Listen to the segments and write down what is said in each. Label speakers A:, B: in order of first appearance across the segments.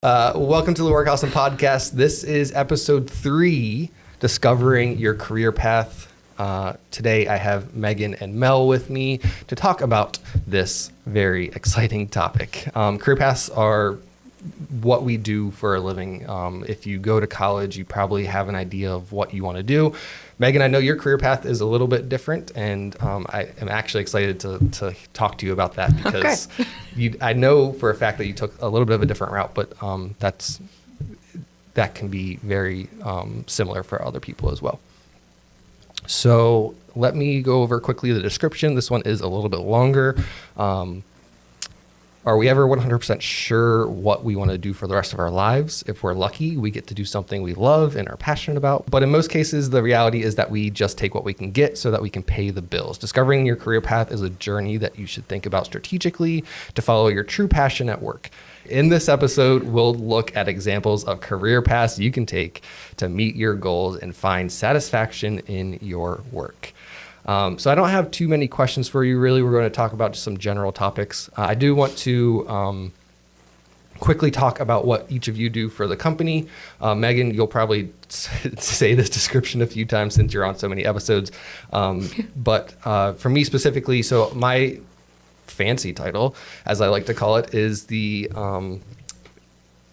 A: Welcome to the Workaholic podcast. This is episode 3, Discovering Your Career Path. Today I have Megan and Mel with me to talk about this very exciting topic. Career paths are what we do for a living. If you go to college, you probably have an idea of what you want to do. Megan, I know your career path is a little bit different, and I am actually excited to talk to you about that because I know for a fact that you took a little bit of a different route, but that can be very similar for other people as well. So let me go over quickly the description. This one is a little bit longer. Are we ever 100% sure what we want to do for the rest of our lives? If we're lucky, we get to do something we love and are passionate about. But in most cases, the reality is that we just take what we can get so that we can pay the bills. Discovering your career path is a journey that you should think about strategically to follow your true passion at work. In this episode, we'll look at examples of career paths you can take to meet your goals and find satisfaction in your work. So I don't have too many questions for you, really. We're going to talk about just some general topics. I do want to quickly talk about what each of you do for the company. Megan, you'll probably say this description a few times since you're on so many episodes. But for me specifically, so my fancy title, as I like to call it, is the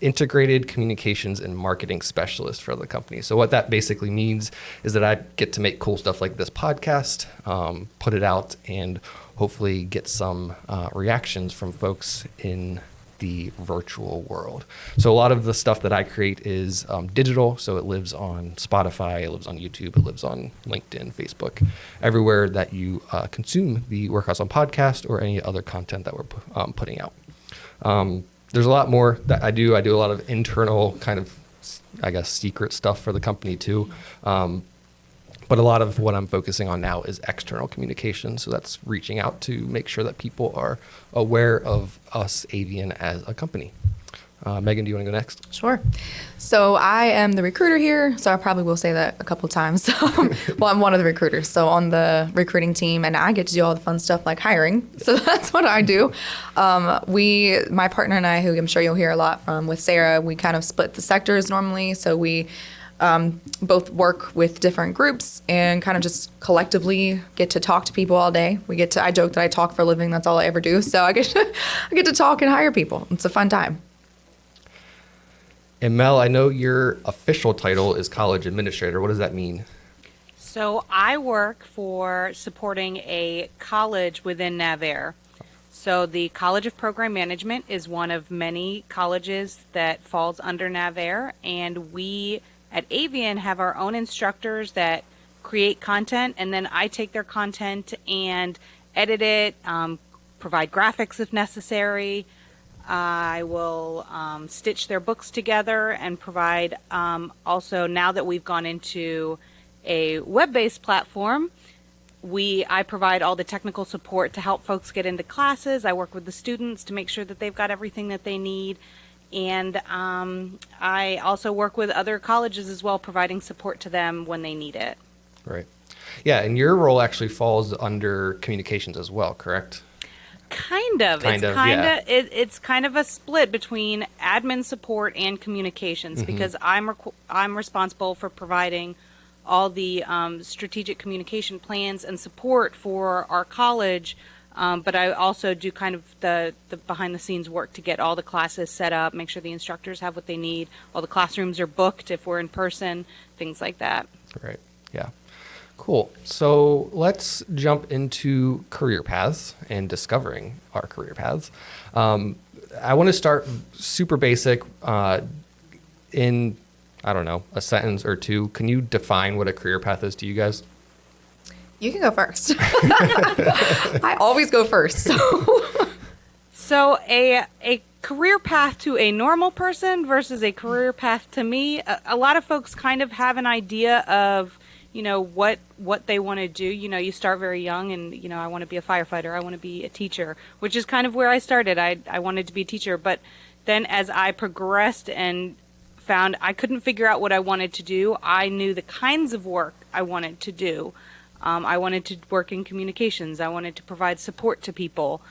A: Integrated Communications and Marketing Specialist for the company. So what that basically means is that I get to make cool stuff like this podcast, put it out, and hopefully get some reactions from folks in the virtual world. So a lot of the stuff that I create is digital, so it lives on Spotify, it lives on YouTube, it lives on LinkedIn, Facebook, everywhere that you consume the Workaholic podcast or any other content that we're putting out. There's a lot more that I do. I do a lot of internal kind of, I guess, secret stuff for the company too. But a lot of what I'm focusing on now is external communication. So that's reaching out to make sure that people are aware of us, AVIAN, as a company. Megan, do you want to go next?
B: Sure. So I am the recruiter here, so I probably will say that a couple of times. Well, I'm one of the recruiters, so on the recruiting team, and I get to do all the fun stuff like hiring. So that's what I do. My partner and I, who I'm sure you'll hear a lot from with Sarah, we kind of split the sectors normally. So we both work with different groups and kind of just collectively get to talk to people all day. I joke that I talk for a living. That's all I ever do. So I get to talk and hire people. It's a fun time.
A: And Mel, I know your official title is college administrator. What does that mean?
C: So I work for supporting a college within NAVAIR. So the College of Program Management is one of many colleges that falls under NAVAIR, and we at AVIAN have our own instructors that create content, and then I take their content and edit it, provide graphics if necessary. I will stitch their books together and provide, also now that we've gone into a web-based platform, I provide all the technical support to help folks get into classes. I work with the students to make sure that they've got everything that they need. And I also work with other colleges as well, providing support to them when they need it.
A: Right. Yeah, and your role actually falls under communications as well, correct?
C: It's kind of a split between admin support and communications, because I'm responsible for providing all the strategic communication plans and support for our college, but I also do kind of the behind the scenes work to get all the classes set up, make sure the instructors have what they need, all the classrooms are booked if we're in person, things like that.
A: Right. Yeah. Cool. So let's jump into career paths and discovering our career paths. I want to start super basic in, I don't know, a sentence or two. Can you define what a career path is to you guys?
B: You can go first. I always go first.
C: So a career path to a normal person versus a career path to me, a lot of folks kind of have an idea of, what they want to do. You start very young and, I want to be a firefighter. I want to be a teacher, which is kind of where I started. I wanted to be a teacher. But then as I progressed and found I couldn't figure out what I wanted to do, I knew the kinds of work I wanted to do. I wanted to work in communications. I wanted to provide support to people.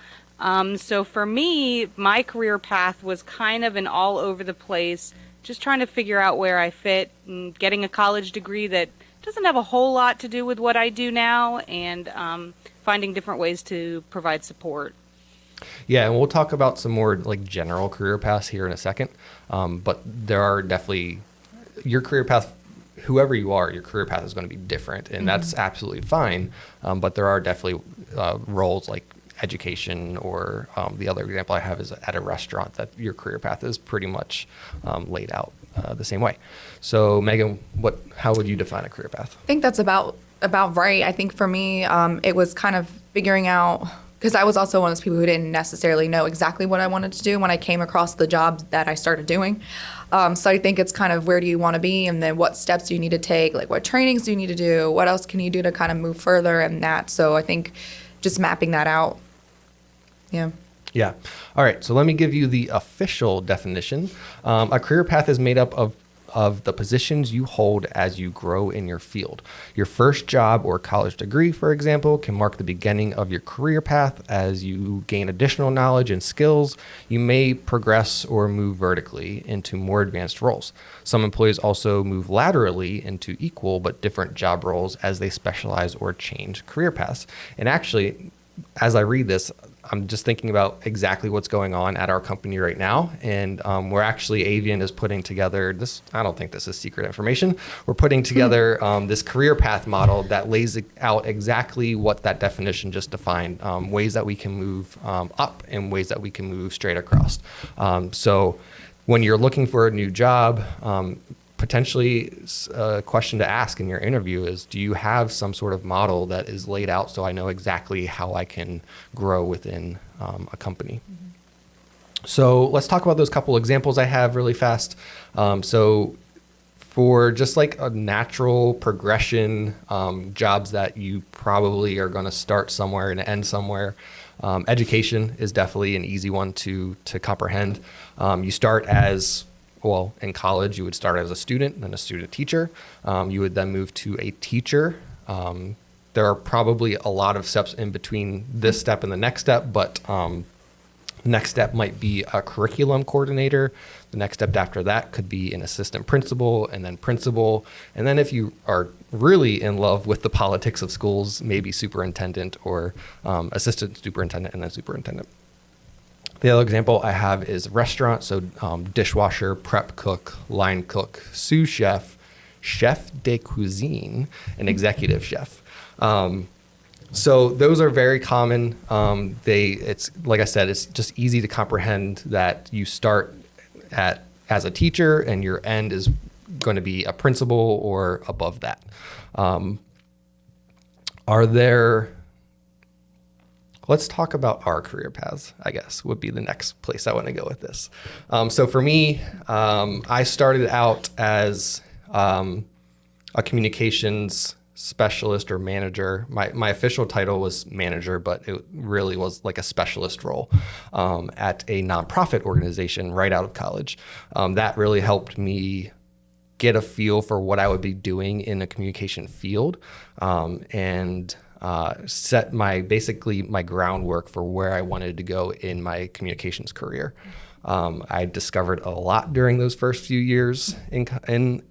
C: So for me, my career path was kind of an all over the place, just trying to figure out where I fit and getting a college degree that doesn't have a whole lot to do with what I do now, and finding different ways to provide support.
A: Yeah, and we'll talk about some more like general career paths here in a second. But there are definitely your career path, whoever you are, your career path is going to be different, and that's absolutely fine. But there are definitely roles like education, or the other example I have is at a restaurant, that your career path is pretty much laid out the same way. So Megan, how would you define a career path?
B: I think that's about right. I think for me, it was kind of figuring out, because I was also one of those people who didn't necessarily know exactly what I wanted to do when I came across the job that I started doing. So I think it's kind of, where do you want to be, and then what steps do you need to take, like what trainings do you need to do, what else can you do to kind of move further in that. So I think just mapping that out. Yeah.
A: Yeah. All right. So let me give you the official definition. A career path is made up of the positions you hold as you grow in your field. Your first job or college degree, for example, can mark the beginning of your career path. As you gain additional knowledge and skills, you may progress or move vertically into more advanced roles. Some employees also move laterally into equal but different job roles as they specialize or change career paths. And actually, as I read this, I'm just thinking about exactly what's going on at our company right now. And we're actually, AVIAN is putting together this, I don't think this is secret information. We're putting together this career path model that lays out exactly what that definition just defined, ways that we can move up and ways that we can move straight across. So when you're looking for a new job, potentially a question to ask in your interview is, do you have some sort of model that is laid out so I know exactly how I can grow within a company? So let's talk about those couple examples I have really fast. So for just like a natural progression, jobs that you probably are going to start somewhere and end somewhere, education is definitely an easy one to comprehend. You start in college, you would start as a student, then a student teacher. You would then move to a teacher. There are probably a lot of steps in between this step and the next step, but next step might be a curriculum coordinator. The next step after that could be an assistant principal, and then principal. And then if you are really in love with the politics of schools, maybe superintendent, or assistant superintendent, and then superintendent. The other example I have is restaurant. So dishwasher, prep cook, line cook, sous chef, chef de cuisine, and executive chef. So those are very common. It's like I said, it's just easy to comprehend that you start as a teacher and your end is going to be a principal or above that. Let's talk about our career paths, I guess, would be the next place I want to go with this. So for me, I started out as a communications specialist or manager. My official title was manager, but it really was like a specialist role at a nonprofit organization right out of college. That really helped me get a feel for what I would be doing in a communication field, and set my groundwork for where I wanted to go in my communications career. I discovered a lot during those first few years in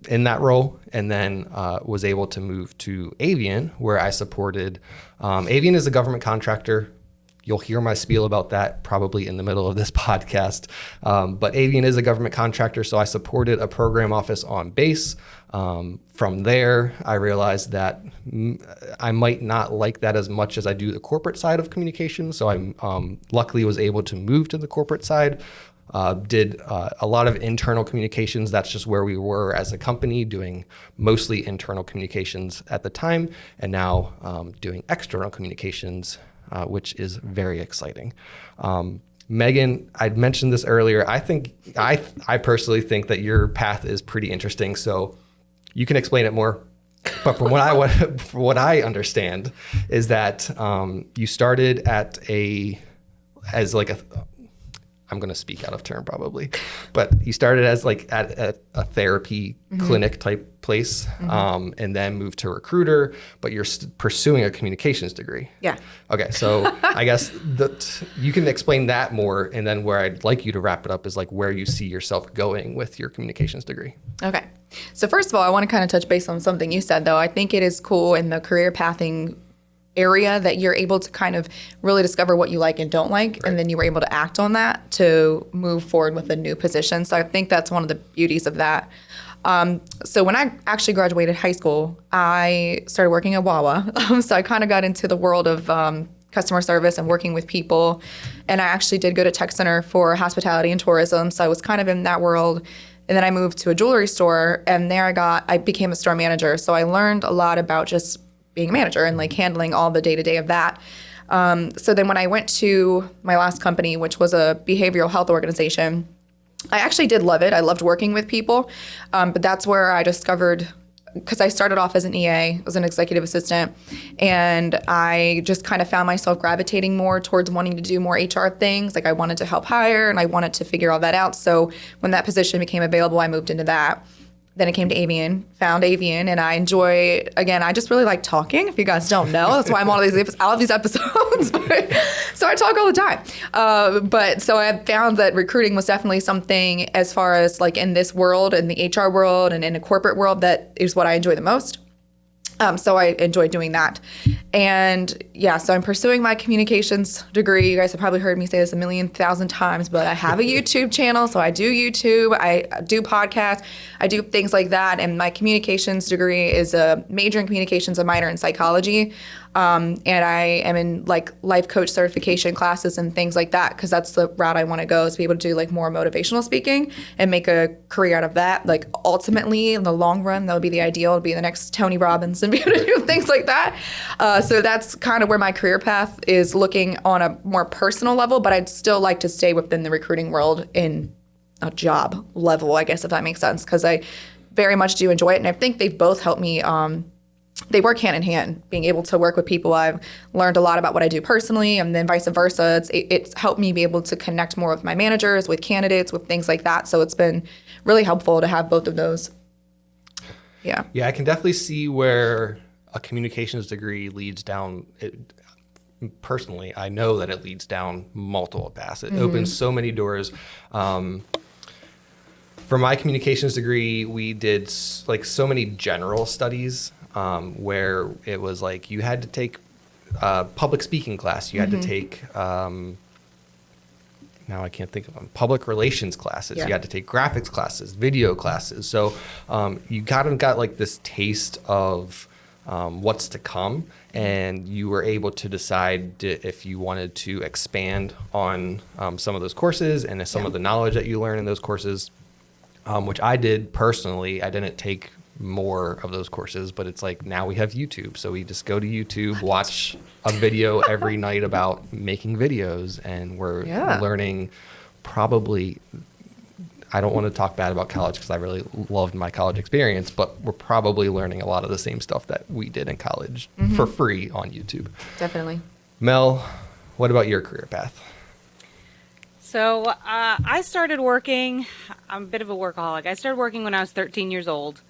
A: that role, and then was able to move to AVIAN, where I supported. AVIAN is a government contractor. You'll hear my spiel about that probably in the middle of this podcast. But AVIAN is a government contractor, so I supported a program office on base. From there, I realized that I might not like that as much as I do the corporate side of communications. So I luckily was able to move to the corporate side. Did a lot of internal communications. That's just where we were as a company, doing mostly internal communications at the time, and now doing external communications, which is very exciting. Megan, I'd mentioned this earlier. I personally think that your path is pretty interesting. So you can explain it more. But from what I understand is that you started I'm going to speak out of turn probably, but you started as like at a therapy clinic type place, and then moved to recruiter, but you're pursuing a communications degree.
B: Yeah.
A: Okay. So I guess that you can explain that more. And then where I'd like you to wrap it up is like where you see yourself going with your communications degree.
B: Okay. So first of all, I want to kind of touch base on something you said, though. I think it is cool in the career pathing area that you're able to kind of really discover what you like and don't like, and then you were able to act on that to move forward with a new position. So I think that's one of the beauties of that. So when I actually graduated high school, I started working at Wawa. So I kind of got into the world of customer service and working with people. And I actually did go to Tech Center for hospitality and tourism. So I was kind of in that world. And then I moved to a jewelry store, and there I became a store manager. So I learned a lot about just being a manager and like handling all the day-to-day of that. So then when I went to my last company, which was a behavioral health organization, I actually did love it. I loved working with people. But that's where I discovered, because I started off as an EA, as an executive assistant, and I just kind of found myself gravitating more towards wanting to do more HR things. Like I wanted to help hire and I wanted to figure all that out. So when that position became available, I moved into that. Then I came to AVIAN, found AVIAN, and I enjoy, again, I just really like talking. If you guys don't know, that's why I'm on all these episodes. So I talk all the time. But so I found that recruiting was definitely something, as far as like in this world, in the HR world and in the corporate world, that is what I enjoy the most. So I enjoy doing that. And yeah, so I'm pursuing my communications degree. You guys have probably heard me say this 1,000,000 times, but I have a YouTube channel. So I do YouTube, I do podcasts, I do things like that. And my communications degree is a major in communications, a minor in psychology. And I am in like life coach certification classes and things like that, because that's the route I want to go, is be able to do like more motivational speaking and make a career out of that. Like ultimately in the long run, that would be the ideal, to be the next Tony Robbins and be able to do things like that. So that's kind of where my career path is looking on a more personal level, but I'd still like to stay within the recruiting world in a job level, I guess, if that makes sense, because I very much do enjoy it. And I think they've both helped me. They work hand in hand, being able to work with people. I've learned a lot about what I do personally, and then vice versa. It's helped me be able to connect more with my managers, with candidates, with things like that. So it's been really helpful to have both of those. Yeah.
A: Yeah, I can definitely see where a communications degree leads down. Personally, I know that it leads down multiple paths. It opens so many doors. For my communications degree, we did like so many general studies. Where it was like you had to take public speaking class, you had to take, now I can't think of them, public relations classes, you had to take graphics classes, video classes. So you kind of got like this taste of what's to come, and you were able to decide if you wanted to expand on some of those courses and some of the knowledge that you learn in those courses, which I did personally. I didn't take more of those courses, but it's like now we have YouTube, so we just go to YouTube, watch a video every night about making videos, and we're learning. Probably, I don't want to talk bad about college because I really loved my college experience, but we're probably learning a lot of the same stuff that we did in college for free on YouTube.
B: Definitely.
A: Mel, what about your career path?
C: So I started working, I'm a bit of a workaholic. I started working when I was 13 years old.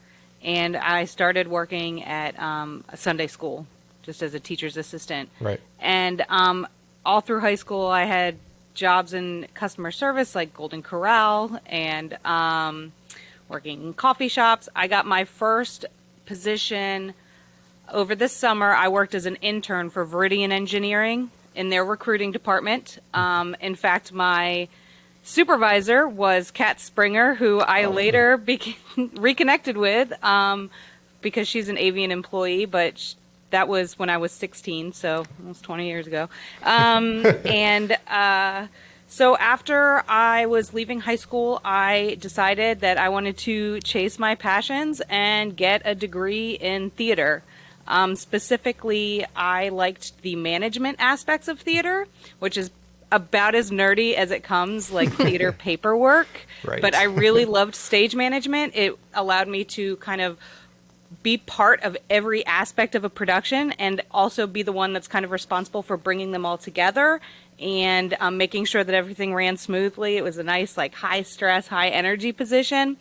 C: And I started working at a Sunday school, just as a teacher's assistant.
A: Right.
C: And all through high school, I had jobs in customer service, like Golden Corral, and working in coffee shops. I got my first position over this summer. I worked as an intern for Veridian Engineering in their recruiting department. In fact, my supervisor was Kat Springer, who I later reconnected with because she's an AVIAN employee, but that was when I was 16, so almost 20 years ago. So after I was leaving high school, I decided that I wanted to chase my passions and get a degree in theater. Specifically, I liked the management aspects of theater, which is about as nerdy as it comes, like theater paperwork.
A: Right.
C: But I really loved stage management. It allowed me to kind of be part of every aspect of a production and also be the one that's kind of responsible for bringing them all together and making sure that everything ran smoothly. It was a nice, like, high stress, high energy position.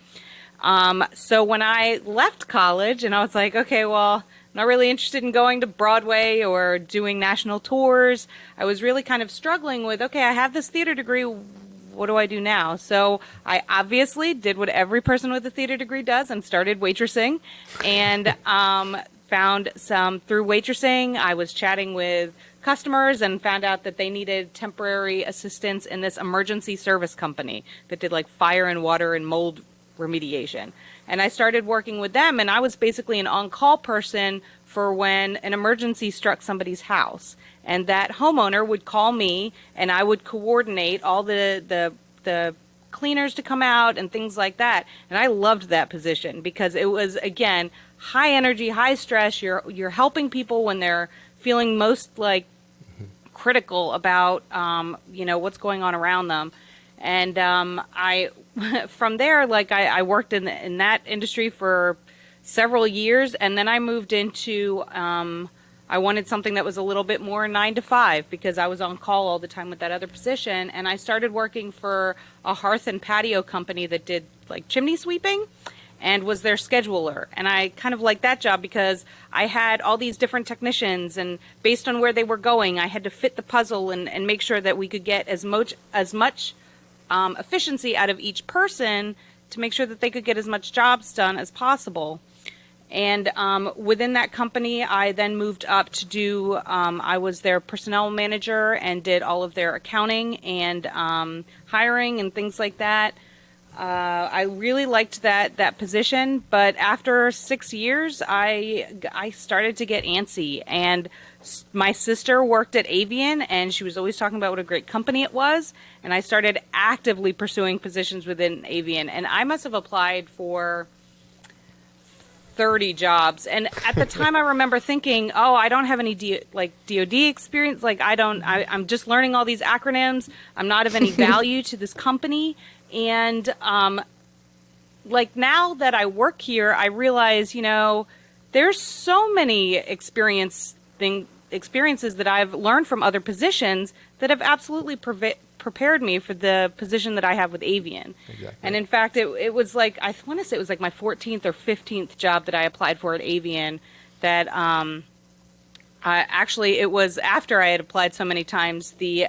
C: So when I left college and I was like, okay, well, I'm not really interested in going to Broadway or doing national tours. I was really kind of struggling with, okay, I have this theater degree. What do I do now? So I obviously did what every person with a theater degree does and started waitressing, and found some through waitressing. I was chatting with customers and found out that they needed temporary assistance in this emergency service company that did like fire and water and mold remediation. And I started working with them, and I was basically an on-call person for when an emergency struck somebody's house. And that homeowner would call me, and I would coordinate all the cleaners to come out and things like that. And I loved that position because it was, again, high energy, high stress. You're helping people when they're feeling most like critical about what's going on around them. And I from there, like I worked in that industry for several years, and then I moved into I wanted something that was a little bit more 9 to 5 because I was on call all the time with that other position. And I started working for a hearth and patio company that did like chimney sweeping and was their scheduler. And I kind of liked that job because I had all these different technicians, and based on where they were going, I had to fit the puzzle and make sure that we could get as much efficiency out of each person to make sure that they could get as much jobs done as possible. And within that company, I then moved up to do, I was their personnel manager and did all of their accounting and hiring and things like that. I really liked that position, but after 6 years, I started to get antsy. And my sister worked at AVIAN, and she was always talking about what a great company it was. And I started actively pursuing positions within AVIAN, and I must have applied for 30 jobs. And at the time I remember thinking, oh, I don't have any DoD experience. Like I'm just learning all these acronyms. I'm not of any value to this company. And like now that I work here, I realize, there's so many experiences that I've learned from other positions that have absolutely prepared me for the position that I have with AVIAN. Exactly. And in fact, it was like, I want to say it was like my 14th or 15th job that I applied for at AVIAN that actually it was after I had applied so many times. The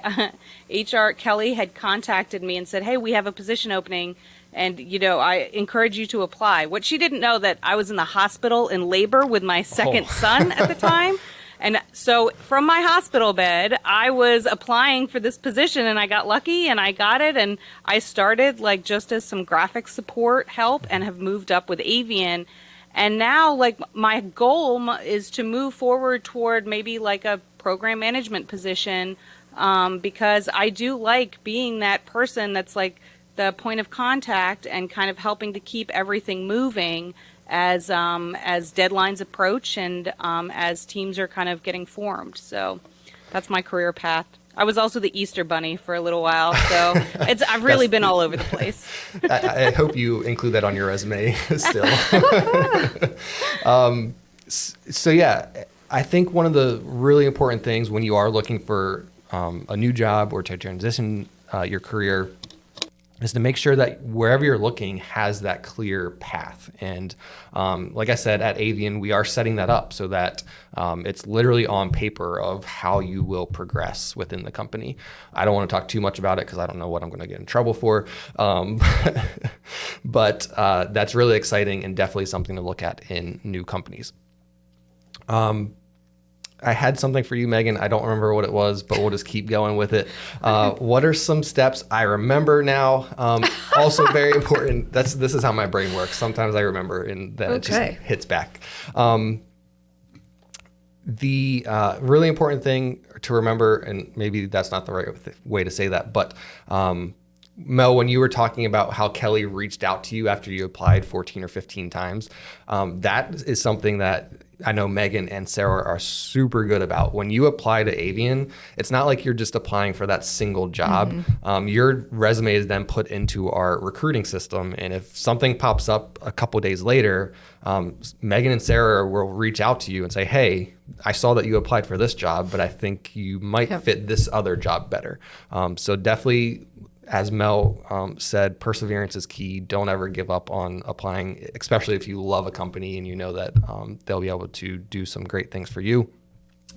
C: HR Kelly had contacted me and said, hey, we have a position opening, and I encourage you to apply. What she didn't know that I was in the hospital in labor with my second son at the time. And so from my hospital bed, I was applying for this position, and I got lucky and I got it. And I started like just as some graphic support help and have moved up with AVIAN. And now like my goal is to move forward toward maybe like a program management position, because I do like being that person that's like the point of contact and kind of helping to keep everything moving as deadlines approach and as teams are kind of getting formed. So that's my career path. I was also the Easter Bunny for a little while, so I've really been all over the place.
A: I hope you include that on your resume still. So yeah, I think one of the really important things when you are looking for a new job or to transition your career is to make sure that wherever you're looking has that clear path. And like I said, at AVIAN, we are setting that up so that it's literally on paper of how you will progress within the company. I don't want to talk too much about it because I don't know what I'm going to get in trouble for. But that's really exciting and definitely something to look at in new companies. I had something for you, Megan. I don't remember what it was, but we'll just keep going with it. What are some steps I remember now? Also very important. This is how my brain works. Sometimes I remember and then it just hits back. The really important thing to remember, and maybe that's not the right way to say that, but Mel, when you were talking about how Kelly reached out to you after you applied 14 or 15 times, that is something that I know Megan and Sarah are super good about. When you apply to Avian, it's not like you're just applying for that single job. Your resume is then put into our recruiting system. And if something pops up a couple days later, Megan and Sarah will reach out to you and say, hey, I saw that you applied for this job, but I think you might fit this other job better. So definitely, as Mel said, perseverance is key. Don't ever give up on applying, especially if you love a company and you know that they'll be able to do some great things for you.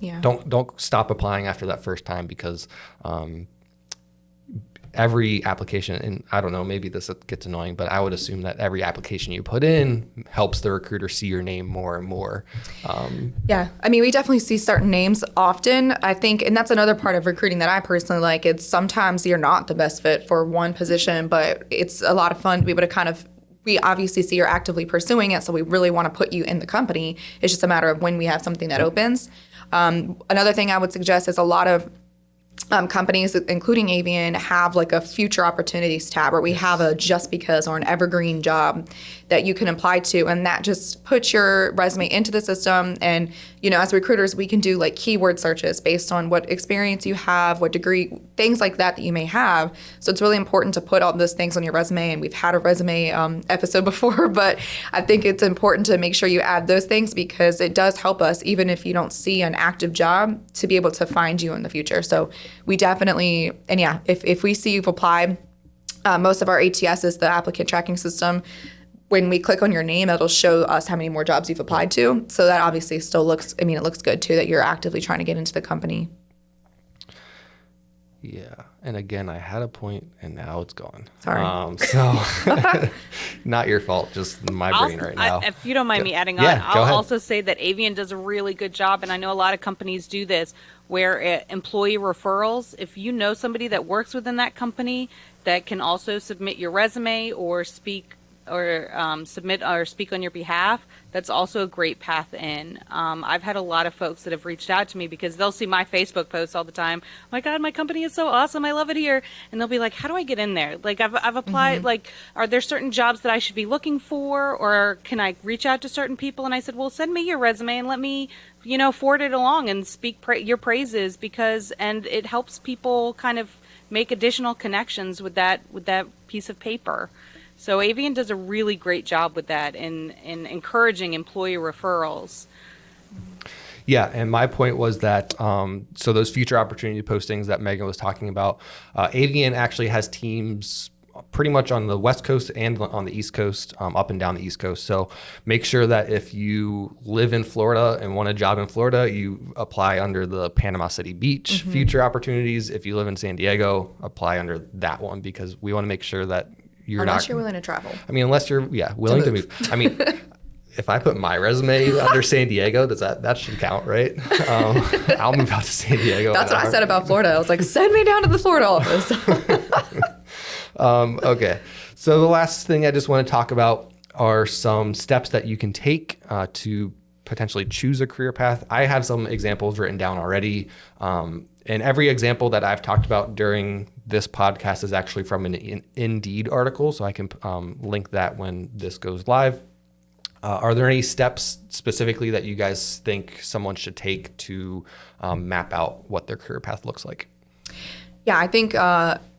B: Yeah.
A: Don't stop applying after that first time, because every application, and I don't know, maybe this gets annoying, but I would assume that every application you put in helps the recruiter see your name more and more.
B: Yeah, I mean, we definitely see certain names often, I think, and that's another part of recruiting that I personally like. It's sometimes you're not the best fit for one position, but it's a lot of fun to be able to we obviously see you're actively pursuing it, so we really want to put you in the company. It's just a matter of when we have something that opens. Another thing I would suggest is a lot of companies, including Avian, have like a future opportunities tab, where we have a just because or an evergreen job that you can apply to, and that just puts your resume into the system. And as recruiters, we can do like keyword searches based on what experience you have, what degree, things like that you may have. So it's really important to put all those things on your resume. And we've had a resume episode before, but I think it's important to make sure you add those things, because it does help us, even if you don't see an active job, to be able to find you in the future. So we definitely, and yeah, if we see you've applied, most of our ATS is the applicant tracking system. When we click on your name, it'll show us how many more jobs you've applied to. So that obviously still looks, it looks good too, that you're actively trying to get into the company.
A: Yeah. And again, I had a point and now it's gone.
B: Sorry.
A: So not your fault, just my brain right now.
C: If you don't mind me adding on,
A: go
C: I'll
A: ahead.
C: also say that Avian does a really good job, and I know a lot of companies do this, where employee referrals, if you know somebody that works within that company that can also submit your resume or speak or submit or speak on your behalf, that's also a great path in. I've had a lot of folks that have reached out to me because they'll see my Facebook posts all the time. Oh my God, my company is so awesome. I love it here. And they'll be like, how do I get in there? Like I've applied, like, are there certain jobs that I should be looking for, or can I reach out to certain people? And I said, well, send me your resume and let me, forward it along and speak your praises, and it helps people kind of make additional connections with that piece of paper. So Avian does a really great job with that in encouraging employee referrals.
A: Yeah, and my point was that, so those future opportunity postings that Megan was talking about, Avian actually has teams pretty much on the West Coast and on the East Coast, up and down the East Coast. So make sure that if you live in Florida and want a job in Florida, you apply under the Panama City Beach future opportunities. If you live in San Diego, apply under that one, because we want to make sure that
B: unless you're willing to travel.
A: Unless you're willing to move. If I put my resume under San Diego, that should count, right? I'll move out to San Diego.
B: That's what I said about Florida. I was like, send me down to the Florida office.
A: Okay. So the last thing I just want to talk about are some steps that you can take to potentially choose a career path. I have some examples written down already. And every example that I've talked about during this podcast is actually from an Indeed article, so I can link that when this goes live. Are there any steps specifically that you guys think someone should take to map out what their career path looks like?
B: Yeah, I think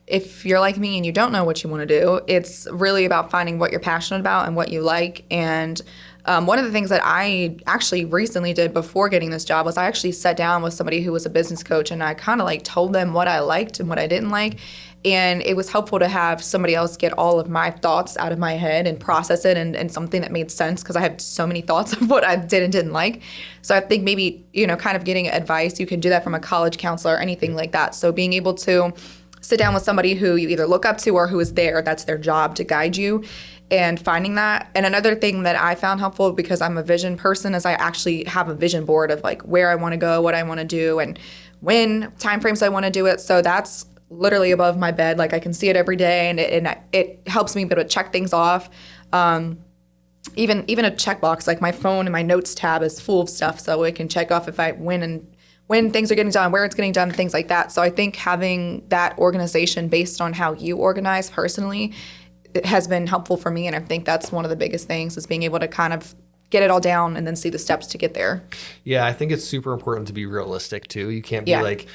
B: if you're like me and you don't know what you want to do, it's really about finding what you're passionate about and what you like. And one of the things that I actually recently did before getting this job was I actually sat down with somebody who was a business coach, and I kind of like told them what I liked and what I didn't like. And it was helpful to have somebody else get all of my thoughts out of my head and process it and something that made sense, because I had so many thoughts of what I did and didn't like. So I think maybe, kind of getting advice, you can do that from a college counselor or anything like that. So being able to sit down with somebody who you either look up to or who is there, that's their job to guide you, and finding that. And another thing that I found helpful, because I'm a vision person, is I actually have a vision board of like where I want to go, what I want to do, and when timeframes I want to do it. So that's literally above my bed. Like I can see it every day, and it helps me be able to check things off. Even a checkbox, like my phone and my notes tab is full of stuff, so it can check off if I when things are getting done, where it's getting done, things like that. So I think having that organization based on how you organize personally, it has been helpful for me. And I think that's one of the biggest things, is being able to kind of get it all down and then see the steps to get there.
A: Yeah, I think it's super important to be realistic too. You can't be
B: Yeah.
A: like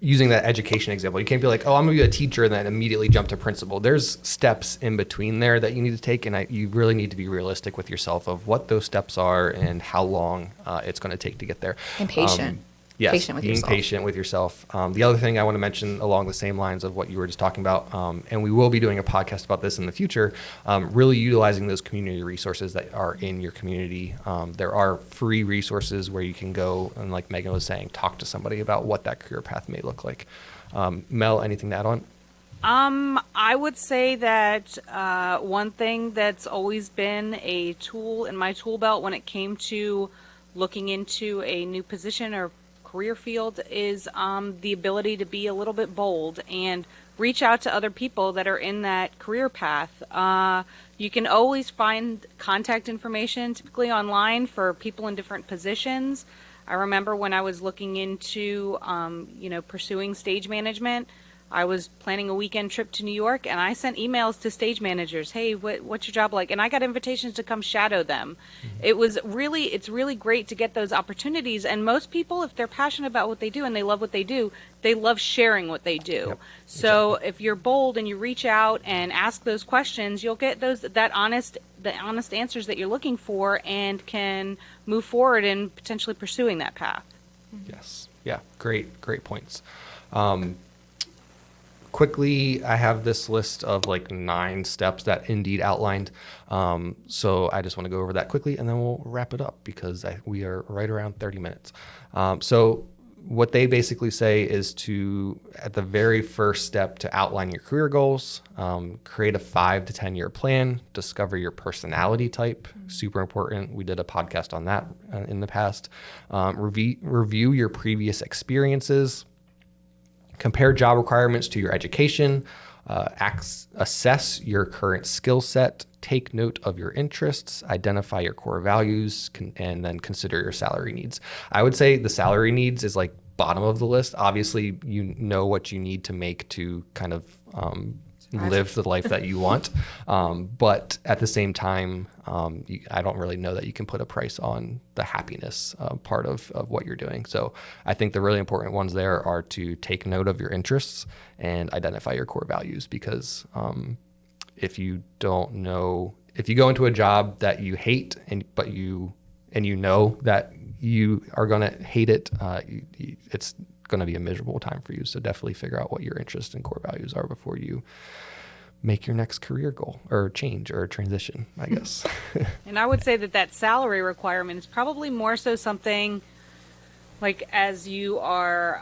A: using that education example. You can't be like, oh, I'm gonna be a teacher and then immediately jump to principal. There's steps in between there that you need to take, and you really need to be realistic with yourself of what those steps are and how long it's going to take to get there.
B: And patient.
A: Yes,
B: Patient with
A: being
B: yourself.
A: patient with yourself. The other thing I want to mention along the same lines of what you were just talking about, and we will be doing a podcast about this in the future, really utilizing those community resources that are in your community. There are free resources where you can go and, like Megan was saying, talk to somebody about what that career path may look like. Mel, anything to add on?
C: I would say that one thing that's always been a tool in my tool belt when it came to looking into a new position or career field is the ability to be a little bit bold and reach out to other people that are in that career path. You can always find contact information typically online for people in different positions. I remember when I was looking into pursuing stage management, I was planning a weekend trip to New York, and I sent emails to stage managers. Hey, what's your job like? And I got invitations to come shadow them. Mm-hmm. It's really great to get those opportunities. And most people, if they're passionate about what they do and they love what they do, they love sharing what they do.
A: Yep,
C: so
A: exactly.
C: if you're bold and you reach out and ask those questions, you'll get the honest answers that you're looking for and can move forward in potentially pursuing that path.
A: Yes. Yeah. Great points. Quickly, I have this list of like 9 steps that Indeed outlined. So I just want to go over that quickly and then we'll wrap it up because we are right around 30 minutes. So what they basically say is at the very first step, to outline your career goals, create a 5 to 10 year plan, discover your personality type, super important. We did a podcast on that in the past. Review your previous experiences, compare job requirements to your education, assess your current skill set, take note of your interests, identify your core values, and then consider your salary needs. I would say the salary needs is like bottom of the list. Obviously, you know what you need to make to kind of live the life that you want. But at the same time, I don't really know that you can put a price on the happiness part of what you're doing. So I think the really important ones there are to take note of your interests and identify your core values, because if you go into a job that you hate and you know that you are going to hate it, it's going to be a miserable time for you. So definitely figure out what your interests and core values are before you make your next career goal or change or transition, I guess.
C: And I would say that salary requirement is probably more so something like as you are,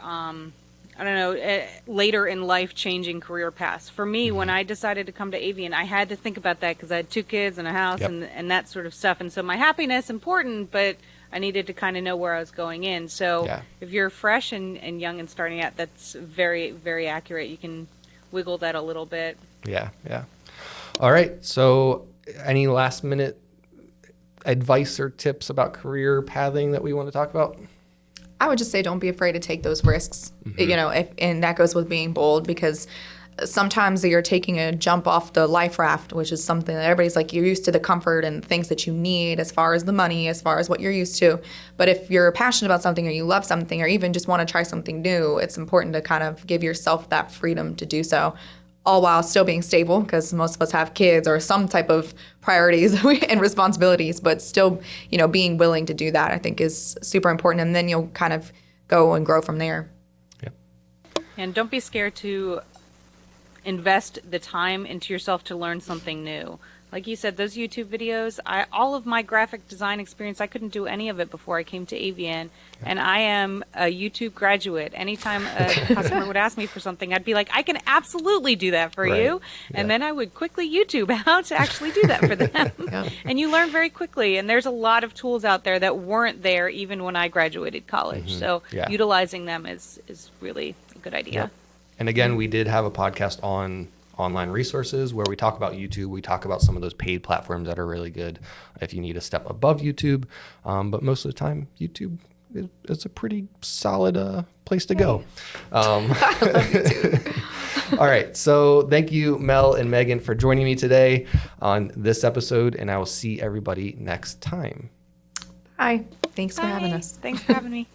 C: later in life changing career paths. For me, when I decided to come to AVIAN, I had to think about that because I had 2 kids and a house. Yep. and that sort of stuff. And so my happiness important, but I needed to kind of know where I was going in. So if you're fresh and young and starting out, that's very, very accurate. You can wiggle that a little bit.
A: Yeah. All right. So any last minute advice or tips about career pathing that we want to talk about?
B: I would just say don't be afraid to take those risks, and that goes with being bold, because sometimes you're taking a jump off the life raft, which is something that everybody's like, you're used to the comfort and things that you need as far as the money, as far as what you're used to. But if you're passionate about something or you love something or even just want to try something new, it's important to kind of give yourself that freedom to do so, all while still being stable, because most of us have kids or some type of priorities and responsibilities, but still, being willing to do that, I think, is super important. And then you'll kind of go and grow from there.
A: Yep.
C: And don't be scared to invest the time into yourself to learn something new. Like you said, those YouTube videos, all of my graphic design experience, I couldn't do any of it before I came to AVIAN. And I am a YouTube graduate. Anytime a customer would ask me for something, I'd be like, I can absolutely do that for you. And then I would quickly YouTube how to actually do that for them. And you learn very quickly. And there's a lot of tools out there that weren't there even when I graduated college. So utilizing them is really a good idea.
A: Yep. And again, we did have a podcast on online resources where we talk about YouTube. We talk about some of those paid platforms that are really good if you need a step above YouTube. But most of the time, YouTube is a pretty solid place to go.
B: I love YouTube.
A: All right. So thank you, Mel and Megan, for joining me today on this episode, and I will see everybody next time.
B: Hi. Thanks for having
C: Hi.
B: us.
C: Thanks for having me.